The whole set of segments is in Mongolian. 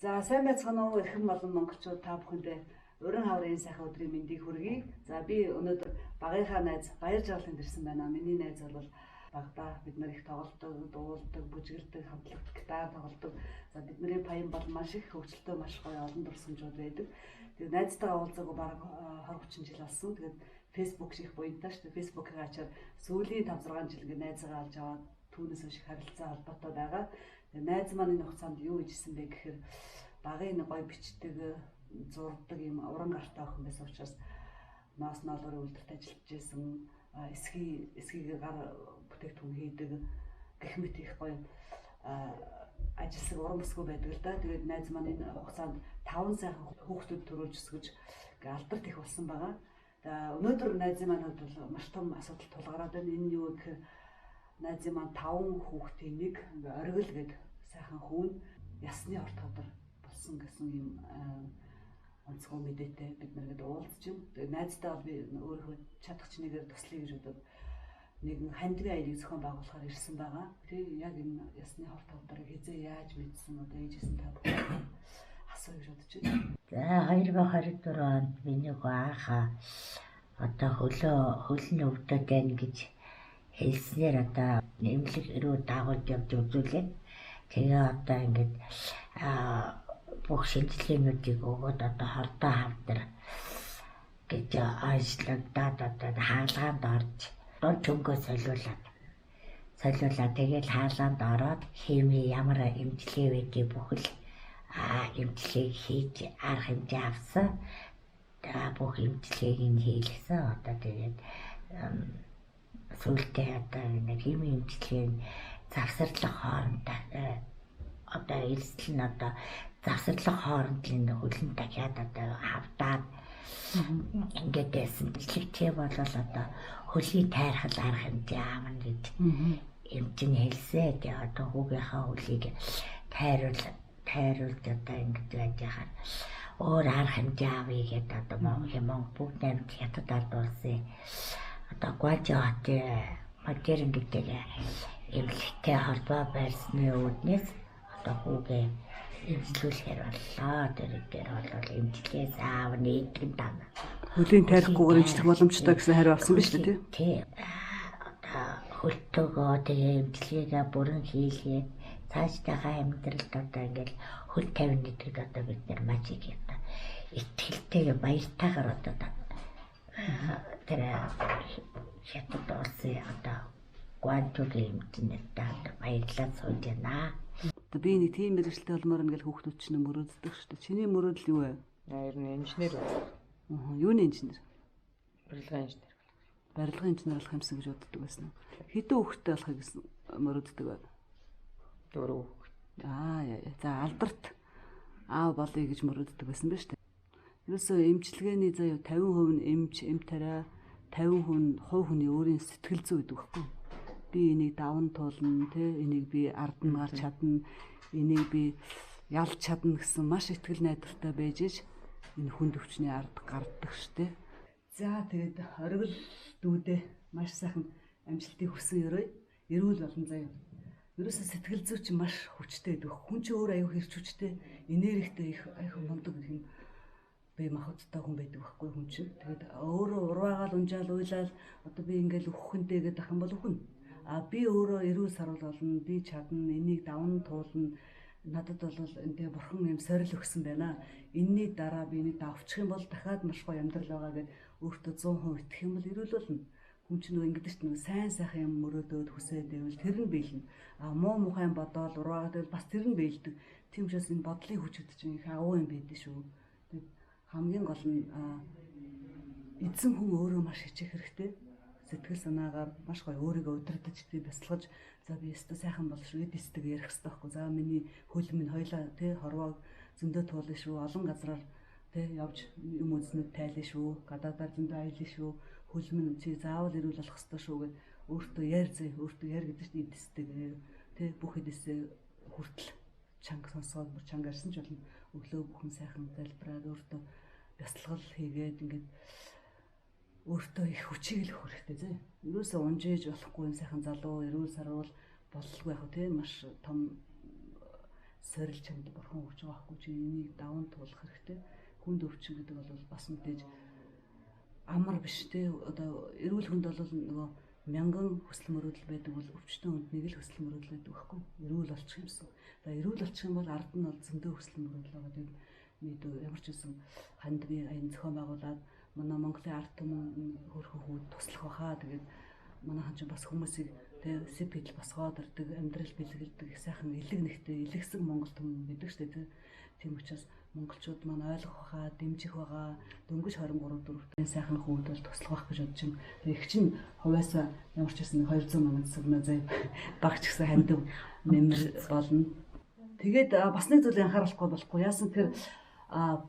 За сайн байцгаана уу эрхэм болон монголчууд та бүхэндээ уран хаврын сайхан өдрийн мэндийг хүргэе. За би өнөөдөр багынхаа найз Баяр Жавланд ирсэн байна. Миний найз бол багада бид нар их тоглолдог, дуулдаг, бүжгэлдэг, хамтлагт гитар тоглодог. За бидний паян бол маш их хөгжилтэй, маш гоё олон дурсамжууд байдаг. Тэгээд найзтайгаа уулзаагүй бараг 20-30 жил болсон. Тэгээд Facebook шиг буянтай шүү дээ. Facebook-ыг ачаад сүүлийн 5-6 жил ингээ найзгаа авч аваад түүнээс хойш харилцаа холбоотой байгаа. Найз маань энэ хугацаанд юу хийжсэн бэ гэхээр багын гоё бичдэг, зурдаг юм уран гартай охин байсан учраас ноос ноолгын үйлдвэрт ажиллаж байсан, эсхийг гар бүтээгдэхүүн хийдэг, гэх мэт их гоё ажилласан уран бүсгүй байдаг л да. Тэгээд найз маань энэ хугацаанд 5 сайхан хүүхдүүд төрүүлж өсгөж алдарт их болсон байгаа. Өнөөдөр найзын манад бол маш том асуудал тулгараад байна. Энэ юу гэхээр найзын маань 5 хүүхдийн нэг оргил гээд сайхан хүүн ясны орт ходар болсон гэсэн юм онцгой мэдээтэй бид нар гээд уулзч юм. Тэгээд найзтай бол би өөрөө чадах чинээгээр туслая гэж бодоод нэгэн хандивын аялыг зохион байгуулахаар ирсэн байгаа. Тэг яг энэ ясны орт ходарыг хизээ яаж мэдсэн одоо ээжсэн та бүхэн асууя гэж бодож байна. За 2024 онд би нэг аахаа одоо хөлн өвдөд байна гэж хэлснээр одоо нэмлэг рүү дагуулж явж үзүүлээ. Тэгээ одоо ингээд бүх шинжилгээнүүдийг өгөөд одоо хордоо хавдар гэж ажлагдаад одоо хаалгаанд орж дон чөнгөө солиулаад тэгээд хаалгаанд ороод хими ямар эмчилгээ байдгийг бүхэл эмчилгээг хийж арга хэмжээ авсан. Бүх эмчилгээг нь хийлгсэн. Одоо тэгээд сүүлдээ одоо нэг хими эмчилгээ завсарлах хооронд одоо эрсдэл нь одоо завсарлах хооронд нь хөлн дахиад одоо хавтаад ингээд байсан. Эмчилгээтэй бол одоо хөлийг тайрхал арга хэмжээ аавна гэж эмчин хэлсээ. Тэгээ одоо хүүгийнхаа хөлийг тайруулж одоо ингэж байж хахаар өөр арга хэмжээ авъя гэдэг одоо Монгол бүгд найрамд хятад ард улсын одоо Гуажи хотын модерн гэдэг эмнэлэгтэй холбоо байрсны үүднээс одоо хүүгээ эмчилүүлэхээр боллоо. Тэр бол эмчилгээс аав нэгэн дана. Хөлийн тайрхгүйгээр эмчлэх боломжтой гэсэн хариу авсан биз дээ тий. Одоо хөлтөөгөө тэгээ эмчилгээгээ бүрэн хийлгээд цаашдаа амьдралд одоо ингээл хөл 50 нэдэг одоо бид нар маш их одоо итгэлтэйгээ баяртайгаар одоо тэр хятад улсын одоо Гуанчугийн эмчнэртэй баярлалаа сууж байна. Би нэг тийм мэрэгчлээ болмоор ингээл хүүхдүүд чинь мөрөөддөг шүү дээ. Чиний мөрөөдөл юу вэ? Ер нь инженер байна. Юуны инженер? Барилгын инженер. Барилгын инженер болох юмсан гэж боддог байсан уу? Хэдэн хүүхэдтэй болохыг мөрөөддөг байна? 4 хүүхэд. За алдарт аав болъё гэж мөрөөддөг байсан ба шүү дээ. Ерөөсөө эмчилгээний заяа 50% нь эмч, эмтараа 50% хүний өөрийн сэтгэл зүй гэдэг байхгүй. Би энийг даван туулна, энийг би ард нь гарч чадна, энийг би ялж чадна гэсэн маш итгэл найдвартай байж иж энэ хүнд өвчний ард гардаг штэ. За тэгээд оргил дүүдээ маш сайхан амжилтыг хүсэн өрөө. Эрүүл болон заяа. Ерөөсөө сэтгэл зүй чинь маш хүчтэй байдаг. Хүн чинь өөр аюу хэрч хүчтэй, энергитэй их аюу мундаг гэх юм. Би махбодтой хүн байдаг байхгүй хүн чинь. Тэгээд өөрөө урваагаал унжаал уйлал одоо би ингээл өхөхөнтэй гэдэг ах юм бол өхөн. Би өөрөө эрүүл сарвал болно, би чадна, энийг даван туулна. Надад бол энэ бурхан юм сорил өгсөн байна. Энэний дараа би энийг давчих юм бол дахиад маш гоё амьдрал байгаа гэд өөртөө 100% итгэх юм бол эрүүл болно. Хүн чинь ингэдэж чинь сайн сайхан юм мөрөөдөөд хүсээд байвал тэр нь биелнэ. Муу мухай бодоол ураагаад бас тэр нь биелдэг. Тийм учраас энэ бодлын хүчүүд чинь их агуу юм байдаг шүү. Тэгээд хамгийн гол нь эзэн хүн өөрөө маш хичээх хэрэгтэй. Сэтгэл санаагаар маш гоё өөрийгөө удирдах би бясалгаж за би өстө сайхан болно шүү эд эстэг ярих хэрэгтэй байхгүй. За миний хөл минь хоёлаа хорвоог зөндөө туулна шүү. Олон газраар явж юм үзнэд тайлна шүү. Гадаадаар зөндөө аялна шүү. Хөл минь чи заавал эрүүл болох хэрэгтэй шүү гэд өөртөө өөртөө яар гэдэг чинь эд эстэг бүх эдээсээ хүртэл чанга сонсоод бүр чанга арсан ч болно. Өглөө бүхэн сайхан залбираад өөртөө бясалгал хийгээд ингээд өөртөө их хүчийг л өгөх хэрэгтэй зэ. Ерөөсөө унжээж болохгүй сайхан залуу эрүүл сарвал боллгүй яг маш том сорилж чамд бурхан өгч байгаа хгүй чи энийг даван туулах хэрэгтэй. Хүнд өвчин гэдэг бол бас мэдээж амар биш те. Одоо эрүүл хүнд бол нөгөө мянган хүсэл мөрөөдөл байдаг бол өвчтөн хүнд нэг л хүсэл мөрөөдөл байдаг байхгүй. Эрүүл болчих юмсан. За эрүүл болчих юм бол ард нь бол зөндөө хүсэл мөрөөдөл байгаа. Тэгээд мэдээ ямар ч юм хандгийн аян зохион байгуулад манай Монголын ард түмэн хөрхөн хүүд туслах баха. Тэгээд манайхан ч бас хүмүүсийг тэг сэпэл босгоод ирдэг, амьдрал бэлгэлдэг, сайхан элэг нэгтэй, элэгсэн Монгол түмэн гэдэг штэ тий. Тийм учраас монголчууд маань ойлгох байгаа, дэмжих байгаа, дөнгөж 23-4 сайхан хүүд бол туслах байх гэж бодож байна. Тэгээ их чинь хувьяасаа ямар ч гэсэн 200 сая сөгнөө зай багч гэсэн хандив нэмэр болно. Тэгээд бас нэг зүйл анхаарахгүй болохгүй. Яасан тэр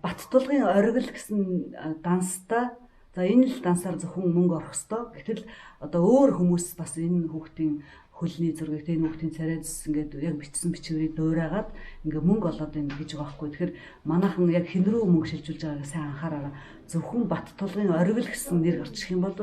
бат тулгын оргил гэсэн данстай за энэ л дансаар зөвхөн мөнгө орох ёстой. Гэтэл одоо өөр хүмүүс бас энэ хүүхдийн хөлний зургийг энэ хүүхдийн царайдс ингээд яг бичсэн бичвэрийг дуурайгаад ингээд мөнгө олоод байна гэж байгаа байхгүй. Тэгэхээр манайхан яг хэн рүү мөнгө шилжүүлж байгааг сайн анхаараа. Зөвхөн бат тулгын оргил гэсэн нэр гарч ирэх юм бол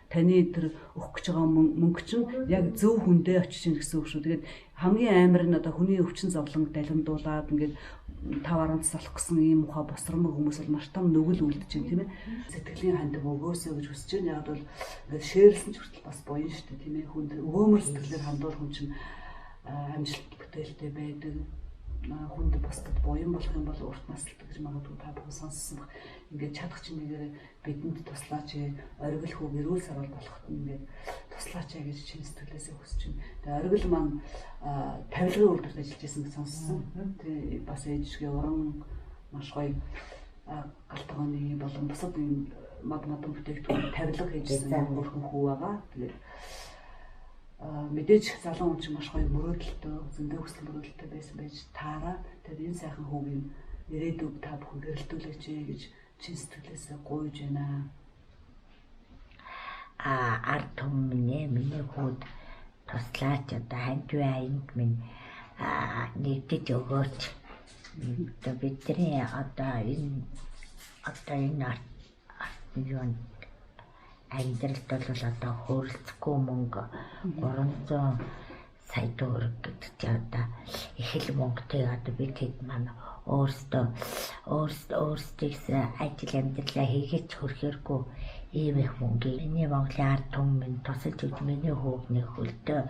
таны тэр өгөх гэж байгаа мөнгө чинь яг зөв хүндээ очиж ийн гэсэн үг шүү. Тэгээд хамгийн амар нь одоо хүний өвчин зовлон далимдуулаад ингээд 5-10 салах гэсэн ийм ухаа босромог хүмүүс бол маш том нүгэл үлдэж байна тийм ээ. Сэтгэлийн хандив өгөөсөө гэж хүсэж байна. Яг бол ингээд шеэрлсэн ч хүртэл бас буян шүү дээ тийм ээ. Хүн тэр өгөөмөр сэтгэлээр хандуул хүн чинь амжилт бүтээлтэй байдаг. Хүнд бусдад буян болох юм бол урт наслдаг гэж магадгүй та бүхэн сонссон баг. Ингээд чадах чинь нэгээр бидэнд туслаач оргил хүү эрүүл сарвал болоход ингээд туслаач гэж чин сэтгэлээсээ хүсэж байна. Тэгээ оргил маань тавилгын үйлдвэрт ажиллаж байсан гэж сонссон. Тэгээ бас ээжгээ уран маш гоё галтгооны болон бусад юм модон бүтээгдэхүүн тавилга хийжсэн бүрхэн хүү байгаа. Тэгээд мэдээж залуу хүн чинь маш гоё мөрөөдөлтөө зөндөө хүсэл мөрөөдөлтөө байсан байж таараа тэгээд энэ сайхан хүүгийн ирээдүйг та бүхэн гэрэлтүүлээч гэж чин сэтгэлээсээ гуйж байна. Ард түмэн миний хүүд туслаач одоо хандив аянд минь нэгдэж өгөөч. Одоо бидний одоо энэ юун амьдралд бол одоо хөрөлцөхгүй мөнгө 300 сая төгрөг гэдэг чинь одоо их л мөнгөтэй одоо бид хэд маань өөрсдөө ажил амьдралаа хийгээч хөрхөргүй ийм их мөнгө. Миний Монголын ард түмэн тусалж өгч миний хүүхний хөлдөө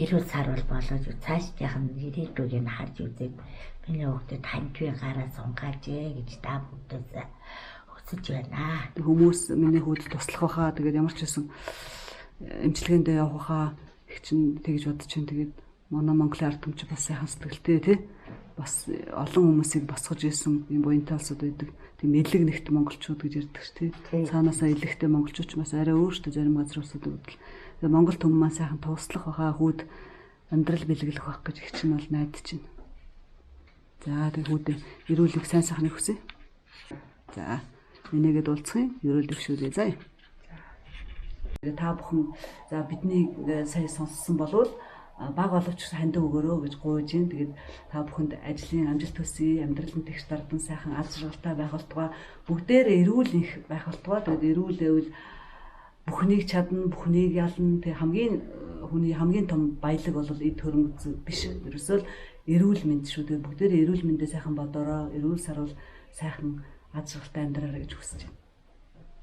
эрүүл сарвал болоод цаашдынх нь ирээдүйг нь харж үзээд миний хүүхдэд хандивын гараа сунгааж гэж та бүхэндээ хүсэж байна. Хүмүүс миний хүүдэл туслах байхаа тэгээд ямар ч байсан эмчилгээндээ явах байхаа их чинь тэгж бодож байна. Тэгээд манай Монголын ард түмч бас сайхан сэтгэлтэй тий. Бас олон хүмүүсийг босгож исэн юм буянтай улсууд байдаг. Тийм элэг нэгт монголчууд гэж ярьдаг ш тий. Цаанаасаа элэгтэй монголчууд ч бас арай өөртөө зарим газар улсууд үүдэл. Тэгээд Монгол түмэн маань сайхан туслах байхаа хүүд амьдрал бэлгэлэх байх гэж их чинь бол найдаж байна. За тэгээд хүүдээ эрүүлэг сайн сайхныг хүсье. За энийгээ дуулцгын ерөөл дэвшүүлээ заа. Та бүхэн за бидний сая сонссон болвол баг боловч хандив өгөөрөө гэж гуйж ин. Тэгээд та бүхэнд ажлын амжилт төсөй, амьдралын тэгш дардан сайхан аз жаргалтай байх болтугай бүгдээр эрүүл их байх болтугай. Тэгээд эрүүл байвал бүхнийг чадна, бүхнийг ялна. Тэг хүний хамгийн том баялаг бол эд хөрөнгө биш. Ерөөсөө эрүүл мэнд шүү. Тэгээд бүгдээр эрүүл мэндээ сайхан бодороо, эрүүл сарвал сайхан аз жаргалтай амьдраарай гэж хүсэж байна.